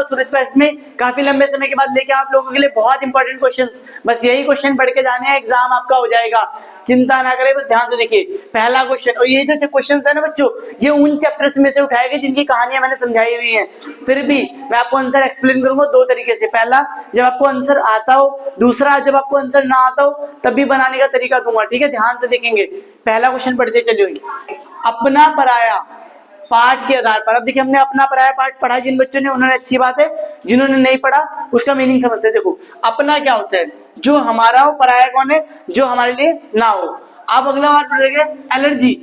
सूरज प्रकाश में काफी लंबे समय के बाद लेके आप लोगों के लिए बहुत इंपॉर्टेंट क्वेश्चंस। बस यही क्वेश्चन पढ़ के जाने हैं, एग्जाम आपका हो जाएगा, चिंता ना करें, बस ध्यान से देखिए पहला क्वेश्चन। और ये जो क्वेश्चन है ना बच्चों, ये उन चैप्टर्स में से उठाए गए जिनकी कहानियां मैंने समझाई हुई हैं। फिर भी मैं आपको आंसर एक्सप्लेन करूंगा दो तरीके से, पहला जब आपको आंसर आता हो, दूसरा जब आपको आंसर ना आता हो तब भी बनाने का तरीका दूंगा, ठीक है। ध्यान से देखेंगे, पहला क्वेश्चन पढ़ते चलिए। अपना पराया पाठ के आधार पर, अब देखिए हमने अपना पराया पाठ पढ़ा जिन बच्चों ने, उन्होंने अच्छी बात है, जिन्होंने नहीं पढ़ा उसका मीनिंग समझते हैं। देखो अपना क्या होता है, जो हमारा हो, पराया कौन है, जो हमारे लिए ना हो। अब अगला बात पढ़ेंगे एलर्जी।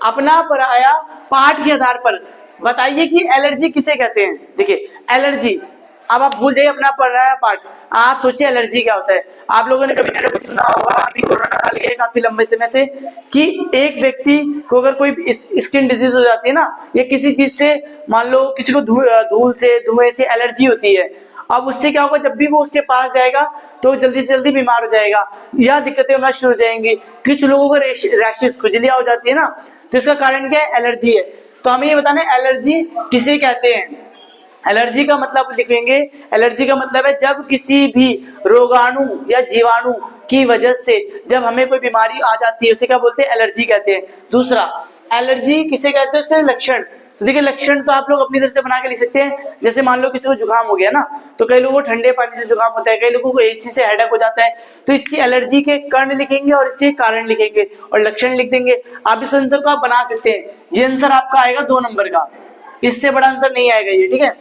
अपना पराया पाठ के आधार पर बताइए कि एलर्जी किसे कहते हैं। देखिए एलर्जी, अब आप भूल जाइए अपना पराया पाठ, आप सोचिए एलर्जी क्या होता है। आप लोगों ने कभी सुना होगा अभी कोरोना काल के काफी लंबे समय से कि एक व्यक्ति को अगर कोई स्किन डिजीज हो जाती है ना, या किसी चीज से, मान लो किसी को धूल से, धुएं से एलर्जी होती है, अब उससे क्या होगा, जब भी वो उसके पास जाएगा तो जल्दी से जल्दी बीमार हो जाएगा या दिक्कतें होना शुरू हो जाएंगी। कुछ लोगों को रैशेस, खुजलियां हो जाती है ना, तो इसका कारण क्या है, एलर्जी है। तो हमें ये बताना है एलर्जी किसे कहते हैं। एलर्जी का मतलब लिखेंगे, एलर्जी का मतलब है जब किसी भी रोगाणु या जीवाणु की वजह से जब हमें कोई बीमारी आ जाती है, उसे क्या बोलते हैं, एलर्जी कहते हैं। दूसरा, एलर्जी किसे कहते हैं, उसके लक्षण। तो देखिए लक्षण तो आप लोग अपनी तरफ से बना के लिख सकते हैं। जैसे मान लो किसी को जुकाम हो गया ना, तो कई लोगों को ठंडे पानी से जुकाम होता है, कई लोगों को एसी से हेडेक हो जाता है, तो इसकी एलर्जी के कारण लिखेंगे और इसके कारण लिखेंगे और लक्षण लिख देंगे। आप इस आंसर को आप बना सकते हैं। ये आंसर आपका आएगा 2 नंबर का, इससे बड़ा आंसर नहीं आएगा ये, ठीक है।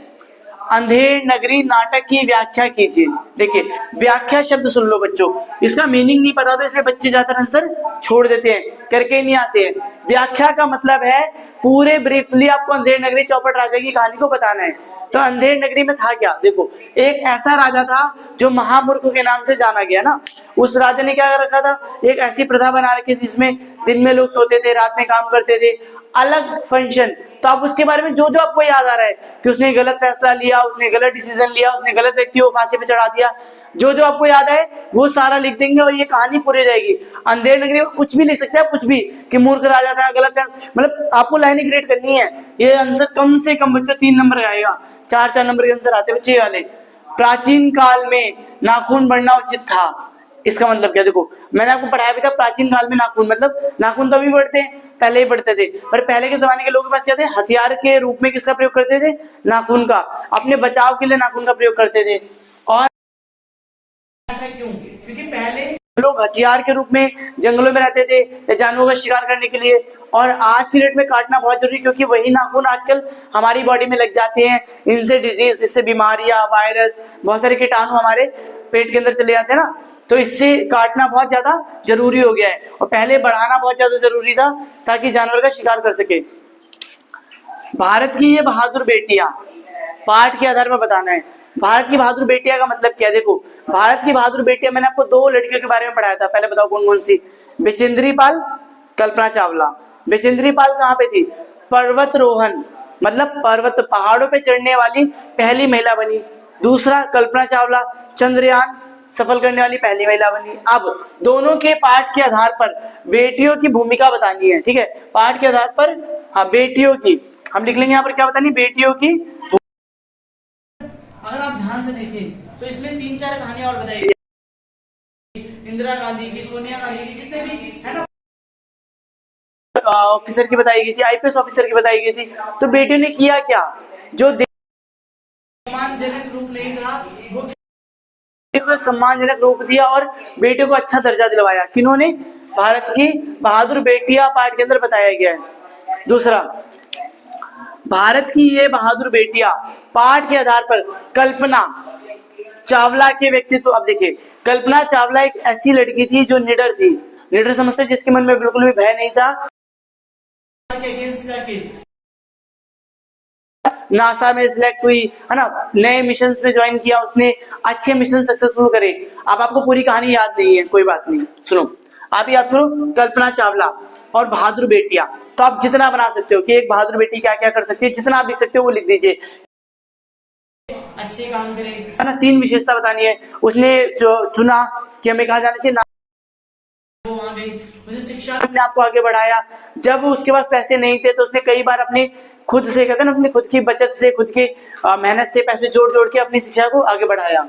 अंधेर नगरी नाटक की व्याख्या कीजिए। देखिए व्याख्या शब्द सुन लो बच्चों, इसका मीनिंग नहीं पता तो इसलिए बच्चे ज्यादातर आंसर छोड़ देते हैं, करके नहीं आते हैं। व्याख्या का मतलब है पूरे ब्रीफली आपको अंधेर नगरी चौपट राजा की कहानी को बताना है। तो अंधेर नगरी में था क्या, देखो एक ऐसा राजा था जो महामूर्ख के नाम से जाना गया ना। उस राजा ने क्या कर रखा था, एक ऐसी प्रथा बना रखी थी जिसमें दिन में लोग सोते थे, रात में काम करते थे, अलग फंक्शन। तो आप उसके बारे में जो जो आपको याद आ रहा है कि उसने गलत फैसला लिया, उसने गलत डिसीजन लिया, उसने गलत व्यक्ति को फांसी पे चढ़ा दिया, जो जो आपको याद है वो सारा लिख देंगे और ये कहानी पूरी हो जाएगी। अंधेर नगरी में कुछ भी लिख सकते हैं, कुछ भी, कि मूर्ख राजा था, गलत फैसला, मतलब आपको लाइनें क्रिएट करनी है। ये आंसर कम से कम बच्चों 3 नंबर का आएगा, 4-4 नंबर के आंसर आते हैं बच्चे वाले। प्राचीन काल में नाखून बढ़ना उचित था, इसका मतलब क्या, देखो मैंने आपको पढ़ाया भी था प्राचीन काल में नाखून, मतलब नाखून तभी बढ़ते हैं, पहले ही बढ़ते थे, पर पहले के जमाने के लोगों के पास क्या थे, हथियार के रूप में किसका प्रयोग करते थे, नाखून का, अपने बचाव के लिए नाखून का प्रयोग करते थे। और ऐसा क्यों, क्योंकि पहले लोग हथियार के रूप में जंगलों में रहते थे या जानवरों का शिकार करने के लिए, और आज की डेट में काटना बहुत जरूरी, क्योंकि वही नाखून आजकल हमारी बॉडी में लग जाते हैं, इनसे डिजीज, इससे बीमारियां, वायरस, बहुत सारे कीटाणु हमारे पेट के अंदर चले जाते हैं ना, तो इससे काटना बहुत ज्यादा जरूरी हो गया है। और पहले बढ़ाना बहुत ज्यादा जरूरी था ताकि जानवर का शिकार कर सके। भारत की ये बहादुर बेटियां, पाठ के आधार पर बताना है। भारत की बहादुर बेटियां का मतलब क्या है, देखो भारत की बहादुर बेटियां, मैंने आपको 2 लड़कियों के बारे में पढ़ाया था, पहले बताओ कौन कौन सी, बचेंद्री पाल, कल्पना चावला। बचेंद्री पाल कहाँ पे थी, पर्वतरोहण, मतलब पर्वत पहाड़ों पे चढ़ने वाली पहली महिला बनी। दूसरा कल्पना चावला चंद्रयान सफल करने वाली पहली महिला बनी। अब दोनों के पाठ के आधार पर बेटियों की भूमिका बतानी है, ठीक है, पाठ के आधार पर, हाँ बेटियों की हम लिख लेंगे यहाँ पर क्या बतानी, बेटियों की। अगर आप ध्यान से देखें तो इसमें 3-4 कहानियां और बताई गई, इंदिरा गांधी की, सोनिया गांधी की, जितने भी है ना ऑफिसर की बताई गई थी, आईपीएस ऑफिसर की बताई गई थी। तो बेटियों ने किया क्या, जो सम्मानजनक रूप नहीं था वो सम्मानजनक रूप दिया और बेटियों को अच्छा दर्जा दिलवाया। किन्होंने, भारत की बहादुर बेटियां पाठ के अंदर बताया गया है। दूसरा, भारत की ये बहादुर बेटियां पाठ के आधार पर कल्पना चावला के व्यक्तित्व। अब देखिए कल्पना चावला एक ऐसी लड़की थी जो निडर थी, निडर समझते जिसके मन में बिल्कुल भी भय नहीं था, नासा में सिलेक्ट हुई है ना, नए मिशन में ज्वाइन किया उसने, अच्छे मिशन सक्सेसफुल करे। अब आपको पूरी कहानी याद नहीं है, कोई बात नहीं, सुनो आप याद करो कल्पना चावला और बहादुर बेटियां। तो आप जितना बना सकते हो कि एक बहादुर बेटी क्या क्या कर सकती है, जितना आप लिख सकते हो वो लिख दीजिए। अच्छे काम करें है ना, 3 विशेषता बतानी है। उसने जो चुना कि हमें कहा जाना चाहिए वो आ गई, मुझे शिक्षा ने अपने आप को आगे बढ़ाया। जब उसके पास पैसे नहीं थे तो उसने कई बार अपने खुद से, कहते हैं ना, अपनी खुद की बचत से, खुद की मेहनत से पैसे जोड़ जोड़ के अपनी शिक्षा को आगे बढ़ाया।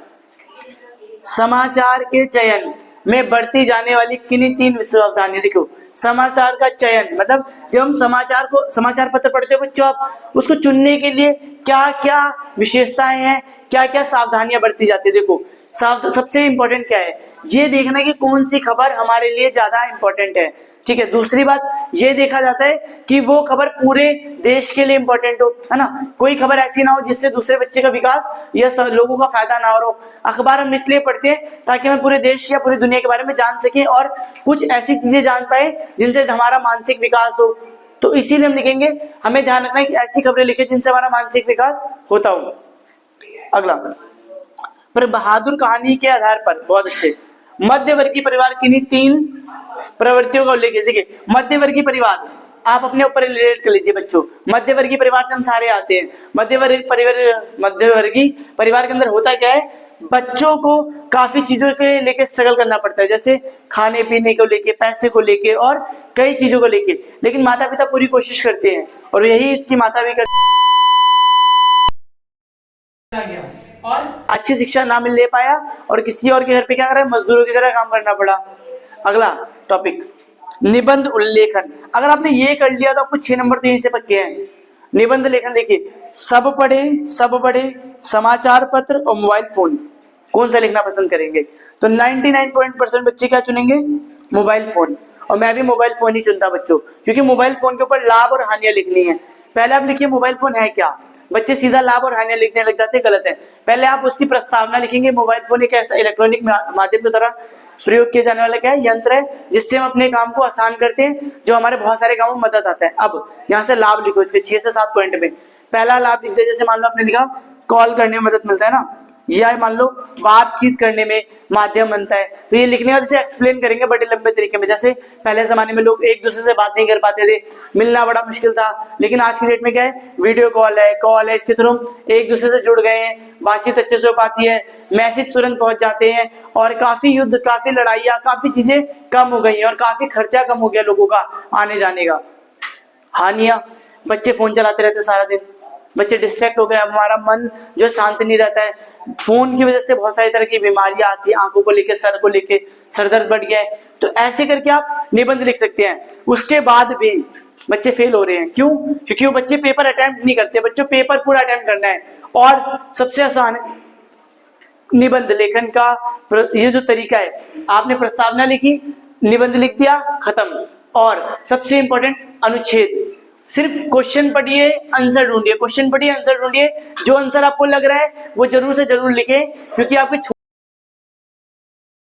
समाचार के चयन में बढ़ती जाने वाली किन्हीं 3 सावधानियां। देखो, समाचार का चयन मतलब जब हम समाचार पत्र पढ़ते हो बच्चों, आप उसको चुनने के लिए क्या क्या विशेषताएं हैं, क्या क्या सावधानियां बरती जाती है। देखो, सबसे इंपॉर्टेंट क्या है, ये देखना कि कौन सी खबर हमारे लिए ज्यादा इंपॉर्टेंट है, ठीक है। दूसरी बात ये देखा जाता है कि वो खबर पूरे देश के लिए इंपॉर्टेंट हो, है ना। कोई खबर ऐसी ना हो जिससे दूसरे बच्चे का विकास या लोगों का फायदा ना हो। अखबार हम इसलिए पढ़ते हैं ताकि हम पूरे देश या पूरी दुनिया के बारे में जान सकें और कुछ ऐसी चीजें जान पाए जिनसे हमारा मानसिक विकास हो। तो इसीलिए हम लिखेंगे, हमें ध्यान रखना है कि ऐसी खबरें लिखें जिनसे हमारा मानसिक विकास होता हो। अगला, पर बहादुर कहानी के आधार पर, बहुत अच्छे, मध्यवर्गीय परिवार किन्हीं 3 प्रवृत्तियों का उल्लेख है। देखिए, मध्यवर्गीय परिवार आप अपने ऊपर रिलेट कर लीजिए बच्चों। मध्यवर्गीय परिवार से हम सारे आते हैं। मध्यवर्गीय परिवार के अंदर होता क्या है, बच्चों को काफी चीजों के लेके स्ट्रगल करना पड़ता है, जैसे खाने पीने को लेके, पैसे को लेके और कई चीजों को लेके। लेकिन माता पिता पूरी कोशिश करते हैं और यही इसकी माता भी करती और अच्छी शिक्षा ना मिल ले पाया और किसी और के घर पे क्या करा, मजदूरों की तरह काम करना पड़ा। अगला टॉपिक, निबंध उल्लेखन। अगर आपने ये कर लिया तो आपको 6 नंबर तो यहीं से पक्के हैं। निबंध लेखन देखिए, सब पढ़े, समाचार पत्र और मोबाइल फोन, कौन सा लिखना पसंद करेंगे? तो 99% बच्चे क्या चुनेंगे? Mobile phone. और मैं भी मोबाइल फोन ही चुनता बच्चों, क्योंकि मोबाइल फोन के ऊपर लाभ और हानियां लिखनी है। पहले आप लिखिए मोबाइल फोन है क्या, बच्चे सीधा लाभ और हानियां लिखने लग जाते हैं, गलत है। पहले आप उसकी प्रस्तावना लिखेंगे। मोबाइल फोन एक ऐसा इलेक्ट्रॉनिक माध्यम की तरह प्रयोग किया जाने वाला क्या है, यंत्र है जिससे हम अपने काम को आसान करते हैं, जो हमारे बहुत सारे कामों में मदद आता है। अब यहाँ से लाभ लिखो, इसके 6 से 7 पॉइंट में। पहला लाभ लिख दे, जैसे मान लो आपने लिखा कॉल करने में मदद मिलता है ना, या मान लो बातचीत करने में माध्यम बनता है। तो ये लिखने का जैसे एक्सप्लेन करेंगे बड़े लंबे तरीके में। जैसे पहले जमाने में लोग एक दूसरे से बात नहीं कर पाते थे, मिलना बड़ा मुश्किल था, लेकिन आज की डेट में क्या है, वीडियो कॉल है, इसके थ्रू एक दूसरे से जुड़ गए हैं, बातचीत अच्छे से हो पाती है, मैसेज तुरंत पहुंच जाते हैं और काफी युद्ध, काफी लड़ाइयाँ, काफी चीजें कम हो गई हैं और काफी खर्चा कम हो गया लोगों का आने जाने का। हानियां, बच्चे फोन चलाते रहते सारा दिन, बच्चे डिस्ट्रैक्ट हो गए, हमारा मन जो शांत नहीं रहता है। फोन की वजह से बहुत सारी तरह की बीमारियां आती है, आंखों को लेके, सर को लेके, सर दर्द बढ़ गया है। तो ऐसे करके आप निबंध लिख सकते हैं। उसके बाद भी बच्चे फेल हो रहे हैं, क्यों? क्योंकि वो बच्चे पेपर अटेम्प्ट नहीं करते। बच्चों, पेपर पूरा अटेम्प्ट करना है और सबसे आसान है निबंध लेखन का ये जो तरीका है, आपने प्रस्तावना लिखी, निबंध लिख दिया, खत्म। और सबसे इंपॉर्टेंट अनुच्छेद, सिर्फ क्वेश्चन पढ़िए, आंसर ढूंढिए, क्वेश्चन पढ़िए, आंसर ढूंढिए। जो आंसर आपको लग रहा है वो जरूर से जरूर लिखें, क्योंकि आपके